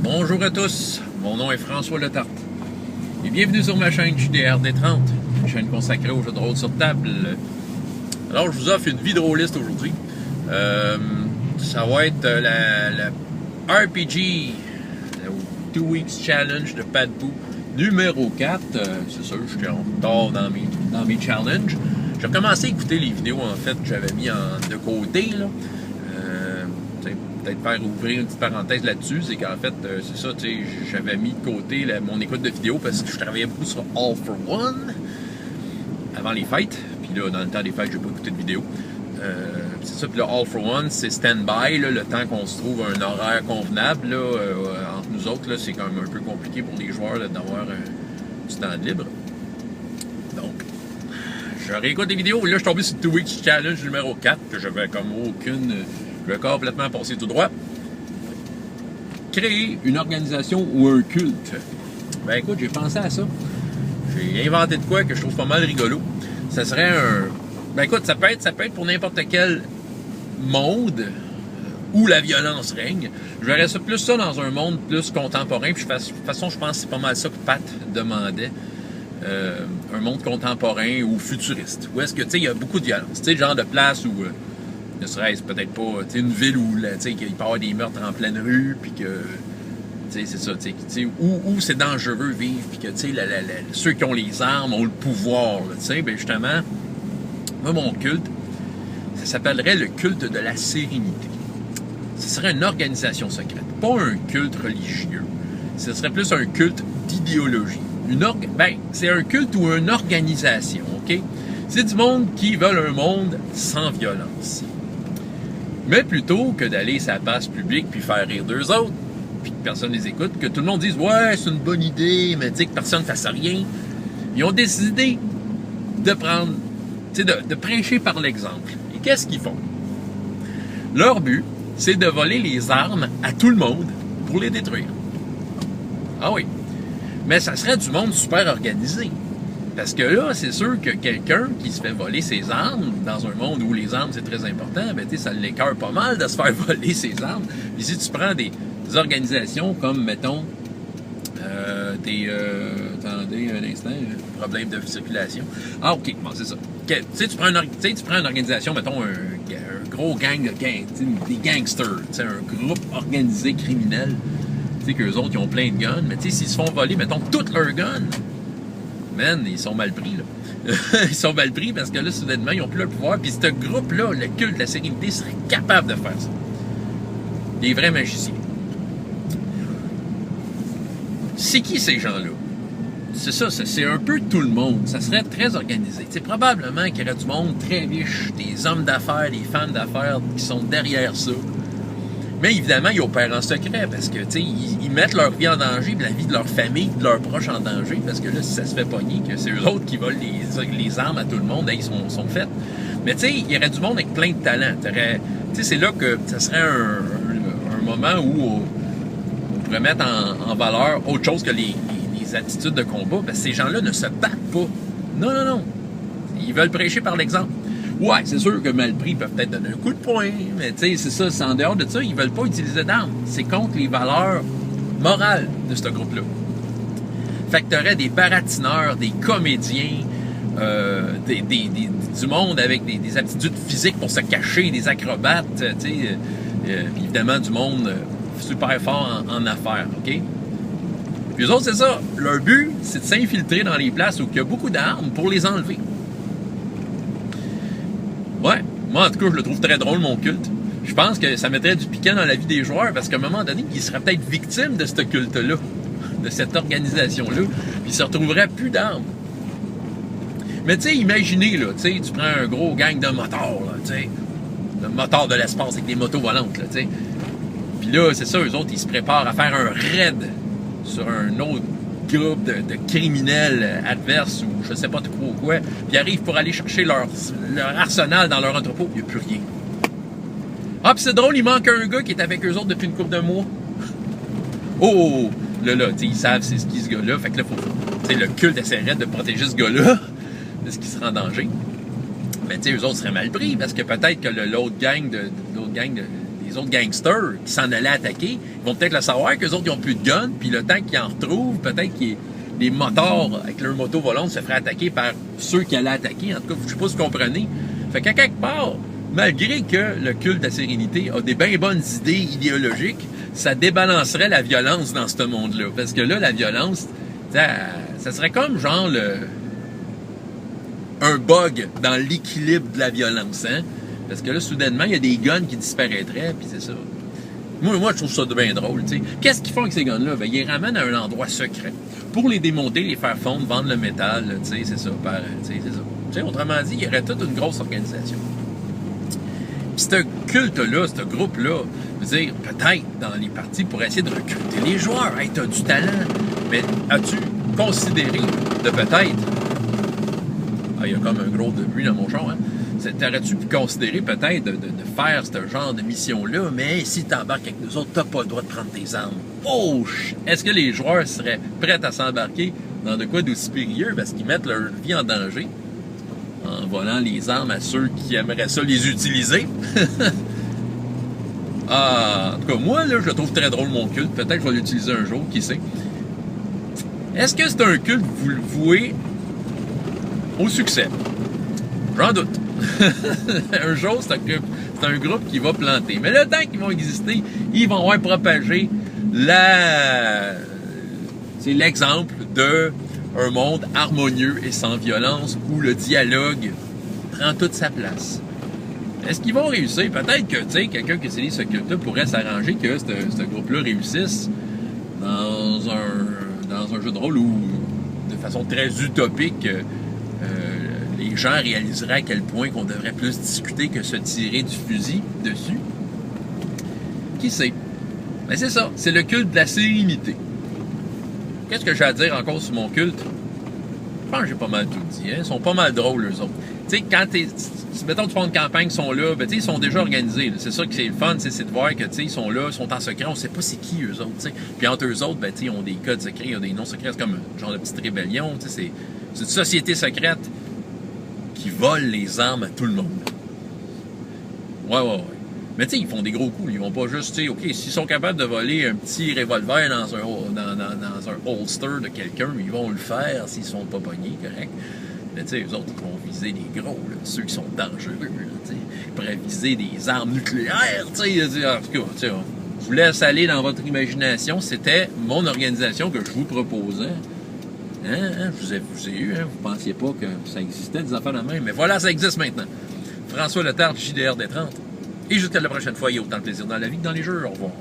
Bonjour à tous, mon nom est François Letarte et bienvenue sur ma chaîne JDRD30, une chaîne consacrée aux jeux de rôle sur table. Alors je vous offre une vidéoliste aujourd'hui. Ça va être la RPG, le 2 Weeks Challenge de Padpoo numéro 4. C'est sûr, je suis en retard dans mes challenges. J'ai recommencé à écouter les vidéos en fait que j'avais mis de côté là. Peut-être faire ouvrir une petite parenthèse là-dessus, c'est qu'en fait, c'est ça, tu sais, j'avais mis de côté mon écoute de vidéos parce que je travaillais beaucoup sur All for One avant les fêtes. Puis là, dans le temps des fêtes, j'ai pas écouté de vidéos. C'est ça, puis là, All for One, c'est stand-by, le temps qu'on se trouve un horaire convenable. Là, entre nous autres, là, c'est quand même un peu compliqué pour les joueurs là, d'avoir du temps libre. Donc, je réécoute des vidéos. Là, je suis tombé sur 2 Weeks Challenge numéro 4, que j'avais comme aucune... Je vais complètement passer tout droit. Créer une organisation ou un culte. Ben écoute, j'ai pensé à ça. J'ai inventé de quoi que je trouve pas mal rigolo. Ça serait un... Ben écoute, ça peut être pour n'importe quel monde où la violence règne. Je verrais ça plus ça dans un monde plus contemporain. Puis de toute façon, je pense que c'est pas mal ça que Pat demandait. Un monde contemporain ou futuriste. Où est-ce que, tu sais, il y a beaucoup de violence. Tu sais, le genre de place où... ne serait-ce peut-être pas une ville où il peut y avoir des meurtres en pleine rue, puis que c'est ça, où c'est dangereux vivre, puis que ceux qui ont les armes ont le pouvoir. Ben justement, moi, mon culte, ça s'appellerait le culte de la sérénité. Ce serait une organisation secrète, pas un culte religieux. Ce serait plus un culte d'idéologie. C'est un culte ou une organisation, OK? C'est du monde qui veulent un monde sans violence. Mais plutôt que d'aller sur la place publique puis faire rire d'eux autres, puis que personne les écoute, que tout le monde dise « Ouais, c'est une bonne idée, mais que personne ne fasse rien », ils ont décidé de prendre, de prêcher par l'exemple. Et qu'est-ce qu'ils font? Leur but, c'est de voler les armes à tout le monde pour les détruire. Ah oui. Mais ça serait du monde super organisé. Parce que là, c'est sûr que quelqu'un qui se fait voler ses armes, dans un monde où les armes, c'est très important, ben, ça l'écœure pas mal de se faire voler ses armes. Et si tu prends des organisations comme, mettons, attendez un instant, problème de circulation. Ah, OK, bon, c'est ça. Tu prends une organisation, mettons, un gros gang de des gangsters, un groupe organisé criminel, qu'eux autres, ils ont plein de guns, mais s'ils se font voler, mettons, toutes leurs guns, man, ils sont mal pris, là. Ils sont mal pris parce que là, soudainement, ils n'ont plus le pouvoir. Puis ce groupe-là, le culte de la sérénité, serait capable de faire ça. Des vrais magiciens. C'est qui ces gens-là? C'est ça, c'est un peu tout le monde. Ça serait très organisé. C'est probablement qu'il y aurait du monde très riche, des hommes d'affaires, des femmes d'affaires qui sont derrière ça. Mais évidemment, ils opèrent en secret parce que, ils mettent leur vie en danger, puis la vie de leur famille, de leurs proches en danger, parce que là, si ça se fait pogner, que c'est eux autres qui volent les armes à tout le monde, ils sont faits. Mais il y aurait du monde avec plein de talents. C'est là que ça serait un moment où on pourrait mettre en valeur autre chose que les attitudes de combat, parce que ces gens-là ne se battent pas. Non. Ils veulent prêcher par l'exemple. Ouais, c'est sûr que mal pris, ils peuvent peut-être donner un coup de poing, mais c'est ça, c'est en dehors de ça, ils veulent pas utiliser d'armes. C'est contre les valeurs morales de ce groupe-là. Fait que t'aurais des baratineurs, des comédiens, du monde avec des aptitudes physiques pour se cacher, des acrobates, évidemment du monde super fort en affaires, OK? Puis eux autres, c'est ça. Leur but, c'est de s'infiltrer dans les places où il y a beaucoup d'armes pour les enlever. Ouais, moi en tout cas, je le trouve très drôle, mon culte. Je pense que ça mettrait du piquant dans la vie des joueurs parce qu'à un moment donné, ils seraient peut-être victimes de ce culte-là, de cette organisation-là, puis ils se retrouveraient plus d'armes. Mais imaginez, là, tu prends un gros gang de motards, là, de motards de l'espace avec des motos volantes, là, Puis là, c'est ça, eux autres, ils se préparent à faire un raid sur un autre groupe de criminels adverses ou je sais pas trop quoi, puis ils arrivent pour aller chercher leur arsenal dans leur entrepôt, il n'y a plus rien. Ah, puis c'est drôle, il manque un gars qui est avec eux autres depuis une couple de mois. Oh, là, ils savent c'est ce qui ce gars-là, fait que là, le culte essaierait de protéger ce gars-là de ce qui serait en danger. Mais eux autres seraient mal pris, parce que peut-être que l'autre gang des les autres gangsters qui s'en allaient attaquer, ils vont peut-être le savoir qu'eux autres, ils n'ont plus de guns, puis le temps qu'ils en retrouvent, peut-être que les motards avec leur moto volante se feraient attaquer par ceux qui allaient attaquer. En tout cas, je ne sais pas si vous comprenez. Fait qu'à quelque part, malgré que le culte de la sérénité a des bien bonnes idées idéologiques, ça débalancerait la violence dans ce monde-là. Parce que là, la violence, ça serait comme genre un bug dans l'équilibre de la violence, hein? Parce que là, soudainement, il y a des guns qui disparaîtraient, puis c'est ça. Moi, je trouve ça bien drôle, tu sais. Qu'est-ce qu'ils font avec ces guns-là? Ben, ils les ramènent à un endroit secret. Pour les démonter, les faire fondre, vendre le métal, tu sais, c'est ça. Tu sais, autrement dit, il y aurait toute une grosse organisation. Puis ce culte-là, ce groupe-là, je veux dire, peut-être dans les partis pour essayer de recruter les joueurs. Hey, t'as du talent, mais as-tu considéré de peut-être... Ah, il y a comme un gros bruit dans mon champ, hein? T'aurais-tu pu considérer peut-être de faire ce genre de mission-là, mais si t'embarques avec nous autres, t'as pas le droit de prendre tes armes. Oh! Est-ce que les joueurs seraient prêts à s'embarquer dans de quoi d'aussi périlleux parce qu'ils mettent leur vie en danger en volant les armes à ceux qui aimeraient ça les utiliser? En tout cas, moi, là, je le trouve très drôle, mon culte. Peut-être que je vais l'utiliser un jour, qui sait. Est-ce que c'est un culte voué au succès? J'en doute. Un jour, c'est un groupe qui va planter. Mais le temps qu'ils vont exister, ils vont avoir propagé c'est l'exemple d'un monde harmonieux et sans violence où le dialogue prend toute sa place. Est-ce qu'ils vont réussir? Peut-être que, tu sais, quelqu'un qui utilise ce culte-là pourrait s'arranger que ce groupe-là réussisse dans un jeu de rôle où, de façon très utopique, les gens réaliseraient à quel point qu'on devrait plus discuter que se tirer du fusil dessus. Qui sait? Mais c'est ça, c'est le culte de la sérénité. Qu'est-ce que j'ai à dire encore sur mon culte? Je pense que j'ai pas mal tout dit, hein? Ils sont pas mal drôles, eux autres. Tu sais, quand mettons, tu fais une campagne, ils sont là, ben, tu sais, ils sont déjà organisés. C'est ça qui est le fun, c'est de voir que, tu sais, ils sont là, ils sont en secret, on sait pas c'est qui, eux autres, tu sais. Puis entre eux autres, ben, tu sais, ils ont des codes secrets, ils ont des noms secrets, c'est comme un genre de petite rébellion, tu sais, c'est une société secrète qui vole les armes à tout le monde. Ouais. Mais tu sais, ils font des gros coups. Ils vont pas juste, tu sais, OK, s'ils sont capables de voler un petit revolver dans un holster de quelqu'un, ils vont le faire s'ils sont pas pognés, correct? Mais tu sais, eux autres, ils vont viser les gros, là, ceux qui sont dangereux, là, tu sais. Ils pourraient viser des armes nucléaires, tu sais. En tout cas, tu sais, je vous laisse aller dans votre imagination. C'était mon organisation que je vous proposais. Hein? Je vous ai eu, hein? Vous pensiez pas que ça existait, des affaires de même. Mais voilà, ça existe maintenant. François Letarte, JDR des 30. Et jusqu'à la prochaine fois, il y a autant de plaisir dans la vie que dans les jeux. Au revoir.